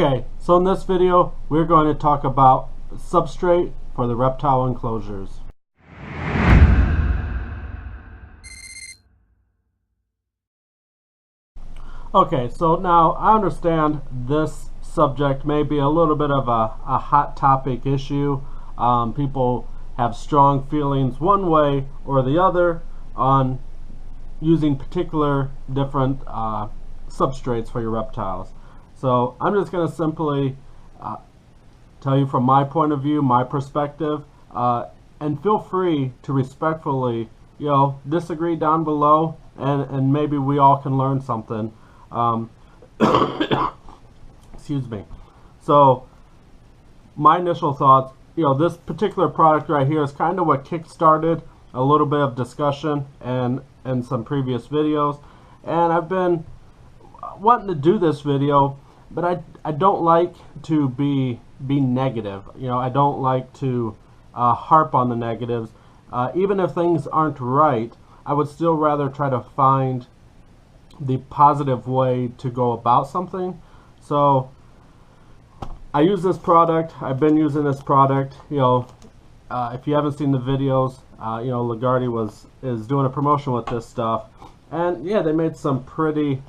Okay, so in this video we're going to talk about substrate for the reptile enclosures. Okay, so now I understand this subject may be a little bit of a hot topic issue. People have strong feelings one way or the other on using particular different substrates for your reptiles. So I'm just going to simply tell you from my point of view, my perspective, and feel free to respectfully, disagree down below, and maybe we all can learn something. Excuse me. So my initial thoughts, this particular product right here is kind of what kick-started a little bit of discussion and some previous videos, and I've been wanting to do this video, but I don't like to be negative. I don't like to harp on the negatives. Even if things aren't right, I would still rather try to find the positive way to go about something. So I use this product. I've been using this product. If you haven't seen the videos, Lagarde is doing a promotion with this stuff, and yeah, they made some pretty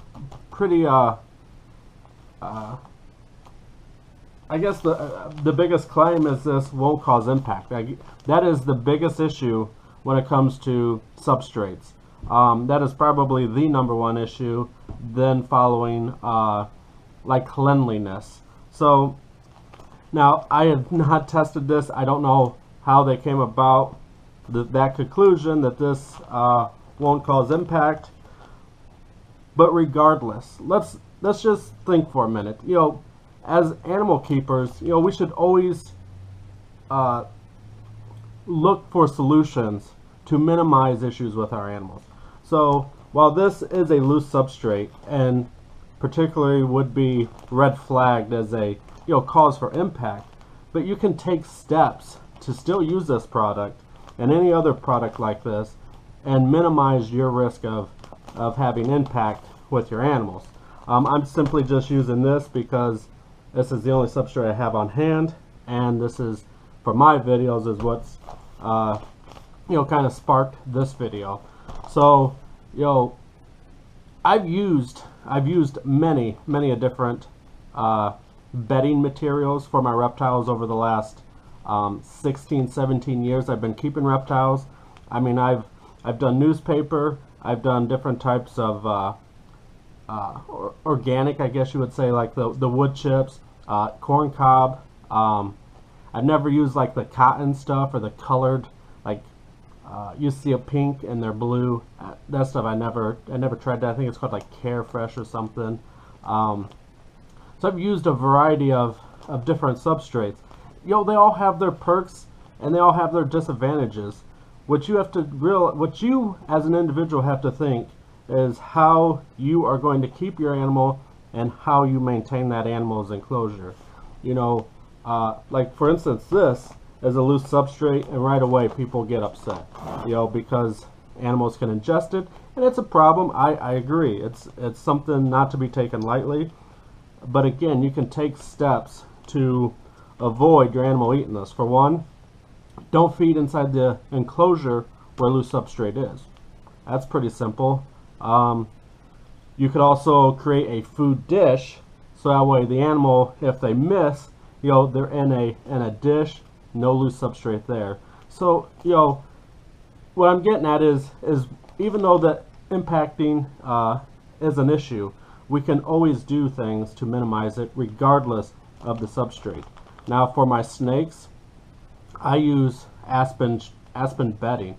I guess the biggest claim is this won't cause impact. That is the biggest issue when it comes to substrates. That is probably the #1 issue, then following like cleanliness. So now I have not tested this. I don't know how they came about that conclusion that this won't cause impact. But regardless, let's just think for a minute. As animal keepers, we should always look for solutions to minimize issues with our animals. So while this is a loose substrate and particularly would be red flagged as a cause for impact, but you can take steps to still use this product and any other product like this and minimize your risk of having impact with your animals. I'm simply just using this because this is the only substrate I have on hand, and this is, for my videos, is what's kind of sparked this video. So I've used many a different bedding materials for my reptiles over the last 16-17 years I've been keeping reptiles. I mean, I've done newspaper, I've done different types of organic, I guess you would say, like the wood chips, corn cob. I've never used like the cotton stuff or the colored, like you see a pink and they're blue. That stuff I never tried that. I think it's called like Carefresh or something. So I've used a variety of different substrates. They all have their perks and they all have their disadvantages. What you as an individual have to think is how you are going to keep your animal and how you maintain that animal's enclosure. Like for instance, this is a loose substrate, and right away people get upset, because animals can ingest it, and it's a problem. I agree. It's something not to be taken lightly, but again, you can take steps to avoid your animal eating this. For one, don't feed inside the enclosure where loose substrate is. That's pretty simple. You could also create a food dish, so that way the animal, if they miss, they're in a dish, no loose substrate there. So what I'm getting at is even though the impacting is an issue, we can always do things to minimize it regardless of the substrate. Now for my snakes, I use aspen bedding,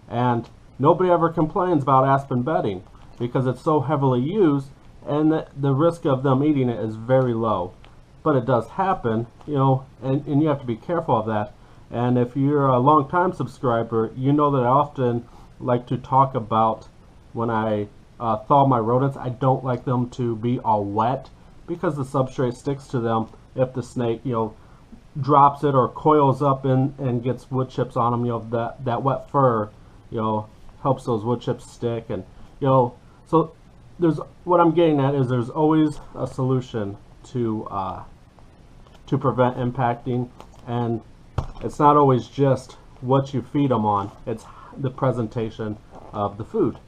and nobody ever complains about aspen bedding because it's so heavily used, and the risk of them eating it is very low. But it does happen, and you have to be careful of that. And if you're a long-time subscriber, you know that I often like to talk about when I thaw my rodents, I don't like them to be all wet because the substrate sticks to them. If the snake, drops it or coils up and gets wood chips on them, that wet fur, helps those wood chips stick. And so there's what I'm getting at is there's always a solution to to prevent impacting. And it's not always just what you feed them on, it's the presentation of the food.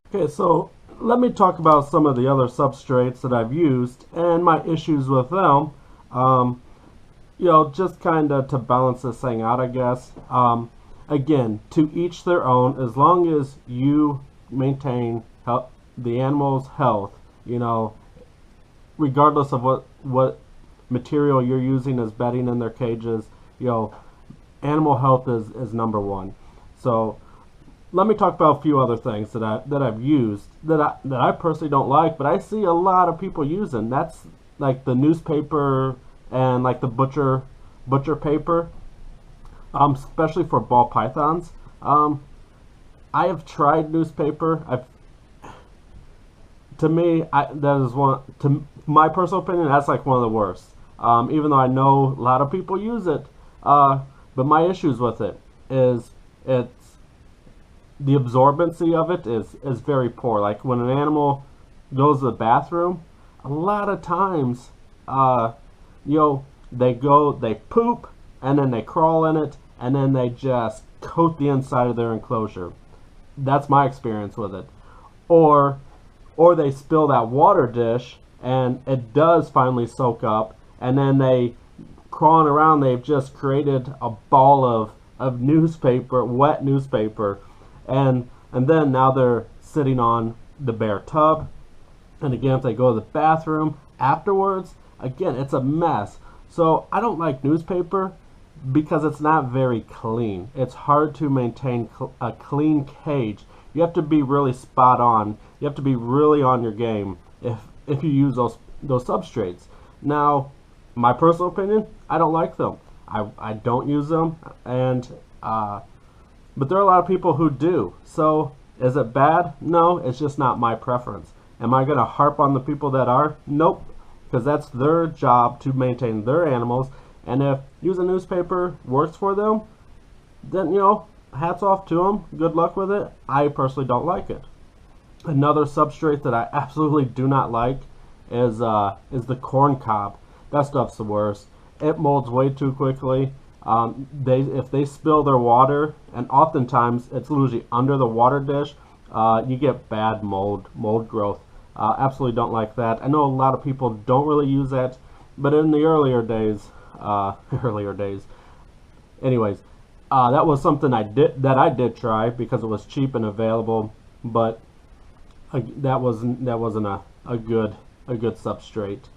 Okay, so let me talk about some of the other substrates that I've used and my issues with them. You know, just kind of to balance this thing out, I guess. Again, to each their own. As long as you maintain the animal's health, you know, regardless of what material you're using as bedding in their cages, you know, animal health is number one. So let me talk about a few other things that I've used that I personally don't like, but I see a lot of people using. That's like the newspaper and like the butcher paper, especially for ball pythons. I have tried newspaper. To my personal opinion, that's like one of the worst. Even though I know a lot of people use it, but my issues with it is the absorbency of it is very poor. Like when an animal goes to the bathroom, a lot of times, you know, they poop and then they crawl in it and then they just coat the inside of their enclosure. That's my experience with it. Or they spill that water dish and it does finally soak up, and then they crawling around, they've just created a ball of newspaper, wet newspaper, and then now they're sitting on the bare tub. And again, if they go to the bathroom afterwards, again, it's a mess. So I don't like newspaper because it's not very clean. It's hard to maintain a clean cage. You have to be really spot on. You have to be really on your game if you use those substrates. Now, my personal opinion, I don't like them. I don't use them, and but there are a lot of people who do. So is it bad? No, it's just not my preference. Am I going to harp on the people that are? Nope, because that's their job to maintain their animals. And if using newspaper works for them, then, you know, hats off to them. Good luck with it. I personally don't like it. Another substrate that I absolutely do not like is the corn cob. That stuff's the worst. It molds way too quickly. If they spill their water, and oftentimes it's usually under the water dish, you get bad mold growth. Absolutely don't like that. I know a lot of people don't really use that, but in the earlier days, anyways, that was something I did try because it was cheap and available, but that wasn't a good substrate.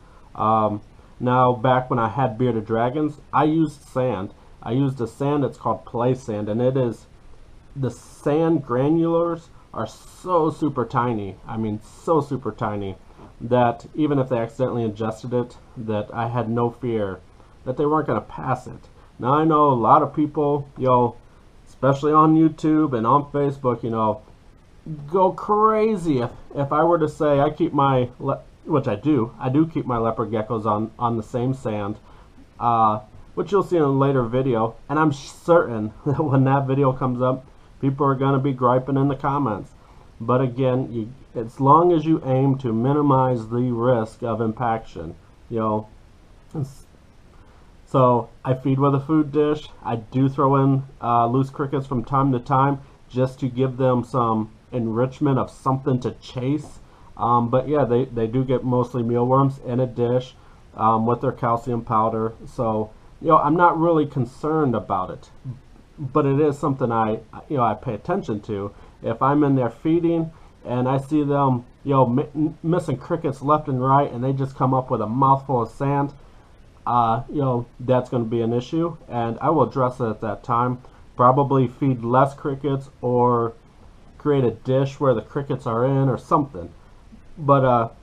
Now, back when I had bearded dragons, I used sand. I used a sand that's called play sand, and the sand granulars are so super tiny. I mean, so super tiny that even if they accidentally ingested it, that I had no fear that they weren't going to pass it. Now, I know a lot of people, you know, especially on YouTube and on Facebook, you know, go crazy if I were to say I keep my, which I do keep my leopard geckos on the same sand, which you'll see in a later video, and I'm certain that when that video comes up, people are going to be griping in the comments. But again, as long as you aim to minimize the risk of impaction, you know. So I feed with a food dish. I do throw in loose crickets from time to time just to give them some enrichment of something to chase. But yeah, they do get mostly mealworms in a dish with their calcium powder. So, you know, I'm not really concerned about it, but it is something I pay attention to. If I'm in there feeding and I see them, you know, missing crickets left and right, and they just come up with a mouthful of sand, you know, that's going to be an issue, and I will address it at that time. Probably feed less crickets or create a dish where the crickets are in or something. But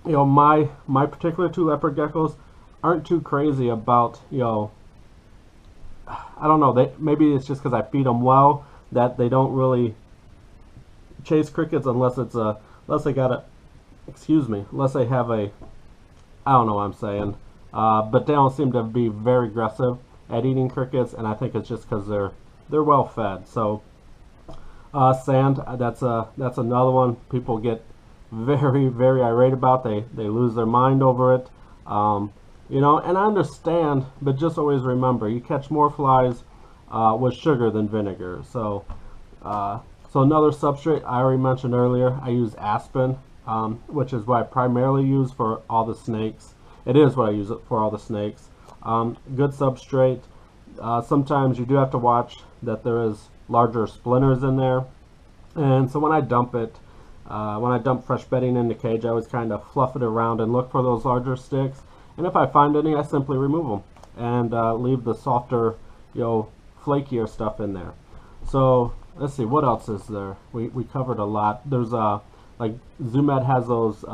you know, my particular two leopard geckos aren't too crazy about, you know, I don't know, maybe it's just because I feed them well that they don't really chase crickets unless they have a, I don't know what I'm saying, but they don't seem to be very aggressive at eating crickets, and I think it's just because they're well fed. So sand, that's another one people get very, very irate about. They lose their mind over it. You know, and I understand, but just always remember, you catch more flies with sugar than vinegar. So another substrate I already mentioned earlier, I use aspen, which is what I primarily use for all the snakes. It is what I use it for all the snakes. Good substrate. Sometimes you do have to watch that there is larger splinters in there. And so when I dump fresh bedding in the cage, I always kind of fluff it around and look for those larger sticks. And if I find any, I simply remove them and leave the softer, flakier stuff in there. So let's see, what else is there? We covered a lot. There's like Zoomed has those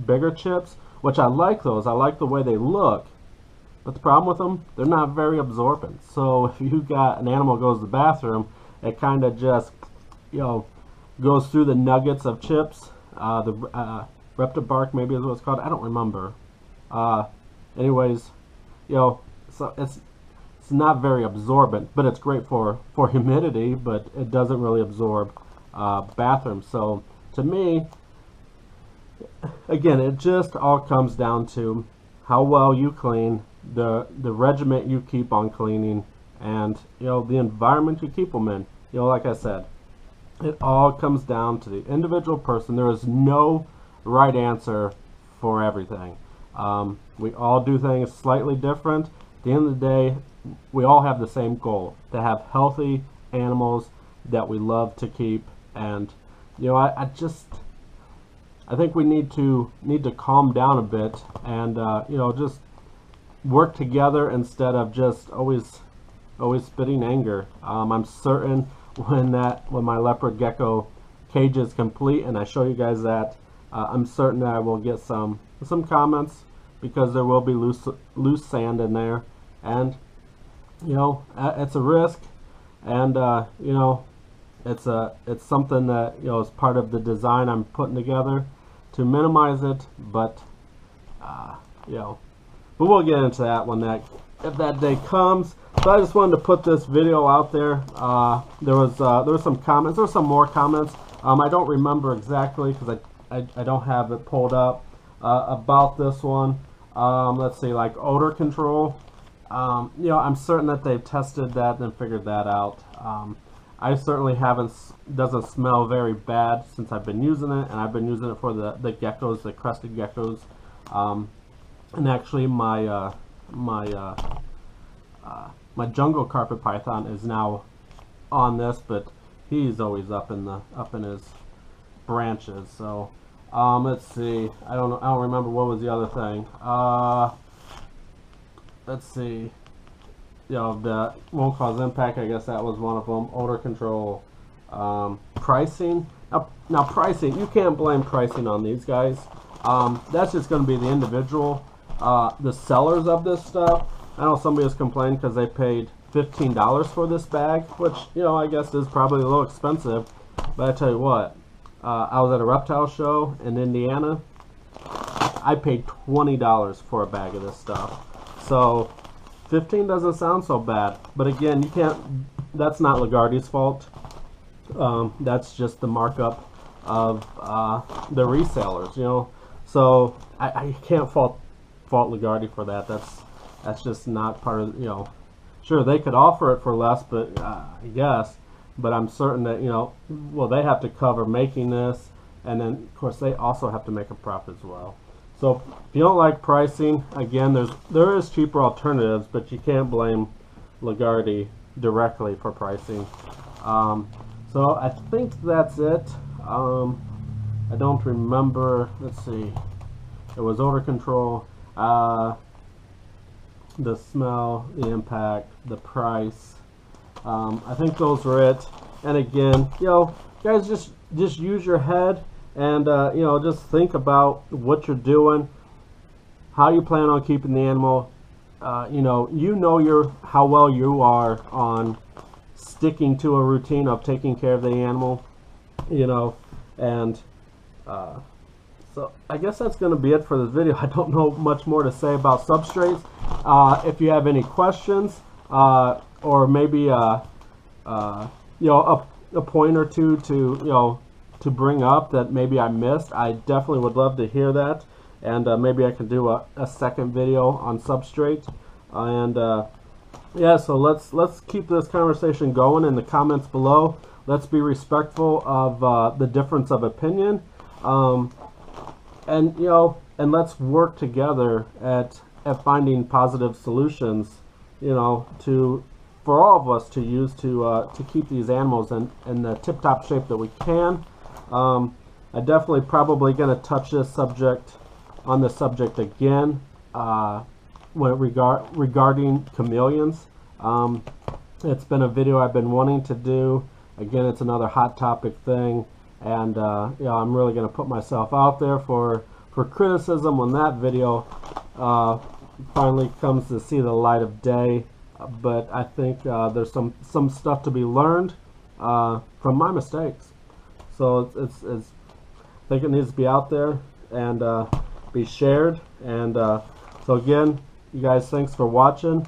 bigger chips, which I like those. I like the way they look. But the problem with them, they're not very absorbent. So if you got an animal goes to the bathroom, it kind of just, goes through the nuggets of chips. The Reptile bark maybe is what it's called. I don't remember. Anyways, so it's not very absorbent, but it's great for humidity, but it doesn't really absorb bathrooms. So to me, again, it just all comes down to how well you clean, the regiment you keep on cleaning, and the environment you keep them in. Like I said, it all comes down to the individual person. There is no right answer for everything. We all do things slightly different. At the end of the day, we all have the same goal, to have healthy animals that we love to keep. And I think we need to calm down a bit and just work together instead of just always spitting anger. I'm certain when my leopard gecko cage is complete and I show you guys that, I'm certain that I will get some comments, because there will be loose sand in there, and it's a risk, and it's something that is part of the design I'm putting together to minimize it. But but we'll get into that if that day comes. So I just wanted to put this video out there. There was some comments. There were some more comments. I don't remember exactly because I don't have it pulled up about this one. Let's see, like odor control. I'm certain that they've tested that and figured that out. I certainly haven't. Doesn't smell very bad since I've been using it, and I've been using it for the geckos, the crested geckos. And actually, my jungle carpet python is now on this, but he's always up in his branches. So let's see. I don't remember what was the other thing. Let's see. The won't cause impact. I guess that was one of them. Odor control. Pricing. Now pricing. You can't blame pricing on these guys. That's just going to be the individual. The sellers of this stuff. I know somebody has complained because they paid $15 for this bag, which I guess is probably a little expensive. But I tell you what, I was at a reptile show in Indiana. I paid $20 for a bag of this stuff. So 15 doesn't sound so bad, but again, you can't. That's not Lagarde's fault. That's just the markup of the resellers, So I can't fault Lagarde for that. That's just not part of Sure, they could offer it for less, but I guess. But I'm certain that well, they have to cover making this, and then of course they also have to make a profit as well. So if you don't like pricing, again, there is cheaper alternatives, but you can't blame Lagarde directly for pricing. So I think that's it. I don't remember. Let's see. It was odor control, the smell, the impact, the price. I think those were it. And again, guys, just use your head and just think about what you're doing, how you plan on keeping the animal. How well you are on sticking to a routine of taking care of the animal, and so I guess that's going to be it for this video. I don't know much more to say about substrates. If you have any questions, or maybe a point or two to bring up that maybe I missed, I definitely would love to hear that. and maybe I can do a second video on substrate. Yeah, so let's keep this conversation going in the comments below. Let's be respectful of the difference of opinion, and and let's work together at finding positive solutions, for all of us to use to keep these animals in the tip-top shape that we can. I definitely probably going to touch this subject again regarding chameleons. It's been a video I've been wanting to do. Again, it's another hot topic thing, and I'm really going to put myself out there for criticism when that video finally comes to see the light of day. But I think there's some stuff to be learned from my mistakes. So I think it needs to be out there and be shared. And so again, you guys, thanks for watching.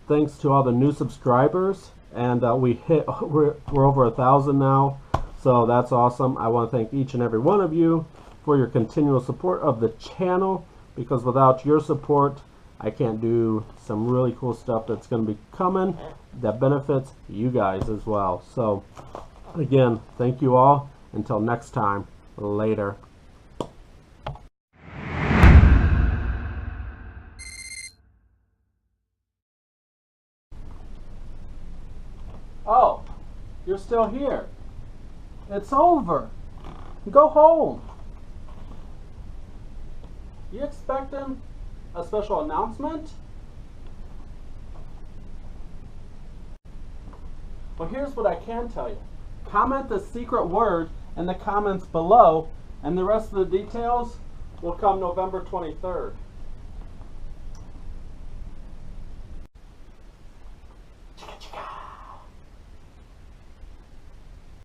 Thanks to all the new subscribers, and we're over 1,000 now, so that's awesome. I want to thank each and every one of you for your continual support of the channel, because without your support I can't do some really cool stuff that's going to be coming that benefits you guys as well. So again, thank you all. Until next time, later. Oh, you're still here. It's over. Go home. You expecting a special announcement? Well, here's what I can tell you. Comment the secret word in the comments below, and the rest of the details will come November 23rd.